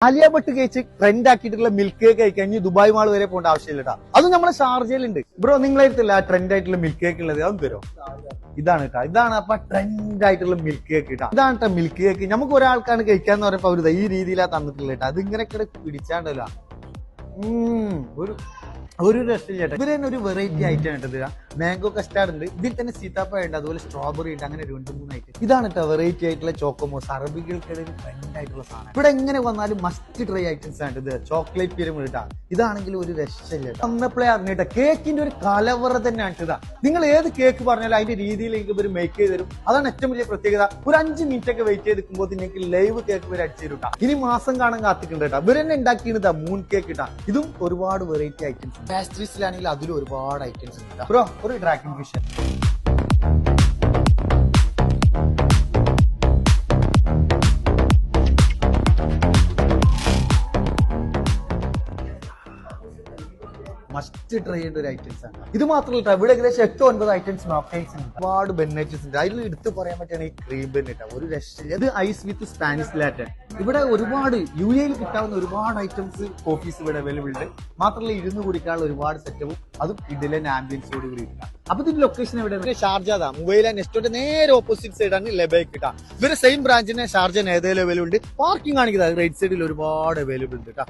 ആലിയ ഭട്ട് കഴിച്ച് trend ആക്കിയിട്ടുള്ള milk cake കഴിക്കാൻ ഇനി ദുബായ് മാൾ വരെ പോകേണ്ട ആവശ്യമില്ല കേട്ടോ. അത് നമ്മളെ ഷാർജയിലുണ്ട്. ബ്രോ നിങ്ങളായിട്ടില്ല ആ ട്രെൻഡ് ആയിട്ടുള്ള മിൽക്ക് കേക്ക് ഉള്ളത് അതൊന്നും തരും. ഇതാണ് കേട്ടോ, ഇതാണ് അപ്പൊ ട്രെൻഡ് ആയിട്ടുള്ള മിൽക്ക് കേക്ക് കേട്ടോ. ഇതാണ് കേട്ടോ മിൽക്ക് കേക്ക്. നമുക്ക് ഒരാൾക്കാണ് കഴിക്കാന്ന് പറയുമ്പോ അവര് ഈ രീതിയിലാണ് തന്നിട്ടുള്ളത് കേട്ടോ. അത് ഇങ്ങനെ പിടിച്ചാണ്ടല്ലോ ഒരു രക്ഷയില്ല കേട്ടോ. ഇവര് തന്നെ ഒരു വെറൈറ്റി ഐറ്റം ആയിട്ടത്. മാംഗോ കസ്റ്റാർഡ് ഉണ്ട്, ഇതിൽ തന്നെ സീതാപ്പഴ ഉണ്ട്, അതുപോലെ സ്ട്രോബെറി ഉണ്ട്, അങ്ങനെ 2-3 ഐറ്റം. ഇതാണ് കേട്ടോ വെറൈറ്റി ആയിട്ടുള്ള ചോക്കോമോസ്, അറബികൾക്കിടയിൽ ട്രെൻഡ് ആയിട്ടുള്ള സാധനം. ഇവിടെ എങ്ങനെ വന്നാലും മസ്റ്റ് ട്രൈ ഐറ്റംസ് ആണ് ഇത്. ചോക്ലേറ്റ് പിരമിഡ് ഇട്ടാ ഇതാണെങ്കിൽ ഒരു രക്ഷയില്ല. വന്നപ്പോഴേ അറിഞ്ഞിട്ട കേക്കിന്റെ ഒരു കലവറ തന്നെയാണ് ഇതാ. നിങ്ങൾ ഏത് കേക്ക് പറഞ്ഞാലും അതിന്റെ രീതിയിലേക്ക് ഇവർ മേക്ക് ചെയ്ത് തരും. അതാണ് ഏറ്റവും വലിയ പ്രത്യേകത. ഒരു 5 മിനിറ്റ് ഒക്കെ വെയിറ്റ് ചെയ്തിരിക്കുമ്പോൾ നിങ്ങൾക്ക് ലൈവ് കേക്ക് വരെ അടിച്ചു തരും. ഇനി മാസം കാണാൻ കാത്തിട്ടുണ്ട് കേട്ടോ. ഇവർ തന്നെ ഉണ്ടാക്കിയതാ മൂൺ കേക്ക് ഇട്ടാ. ഇതും ഒരുപാട് വെറൈറ്റി ഐറ്റംസ്. പാസ്ട്രീസിലാണെങ്കിൽ അതിലും ഒരുപാട് ഐറ്റംസ് ഉണ്ട്. ബ്രോ ഒരു ഡ്രാഗൺ ഫിഷ് മസ്റ്റ് ട്രൈ ചെയ്യേണ്ട ഒരു ഐറ്റംസ് ആണ്. ഇത് മാത്രമല്ല ഇവിടെ ഏകദേശം 8-9 ഐറ്റംസ് നോക്കൈസ് ഉണ്ട്. ഒരുപാട് ബെന്നേറ്റസ് ഉണ്ട്. അതിൽ എടുത്ത് പറയാൻ പറ്റുകയാണ് ഈ ക്രീം ബെന്നേറ്റ ഒരു രക്ഷയില്ല. ഇത് ഐസ് വിത്ത് സ്പാനിഷ് ലാറ്റെ. ഇവിടെ ഒരുപാട് UAE കിട്ടാവുന്ന ഒരുപാട് ഐറ്റംസ് കോഫീസ് ഇവിടെ അവൈലബിൾ ഉണ്ട്. മാത്രമല്ല ഇരുന്ന് കുടിക്കാനുള്ള ഒരുപാട് സെറ്റപ്പും അതും ഇതിലെ ആംബിയൻസോട് കൂടി കിട്ടാം. അപ്പൊ ഇതിന്റെ ലൊക്കേഷൻ എവിടെ? ഷാർജ മൊബൈൽ നെസ്റ്റോട്ട് നേരെ ഓപ്പോസിറ്റ് സൈഡാണ് ലെബേക്ക് കിട്ടാം. ഇവര് സെയിം ബ്രാഞ്ചിനെ ഷാർജ ഏതെങ്കിലും അവൈലബിൾ ഉണ്ട്. പാർക്കിംഗ് ആണെങ്കിൽ റൈറ്റ് സൈഡിൽ ഒരുപാട് അവൈലബിൾ ഉണ്ട് കേട്ടോ.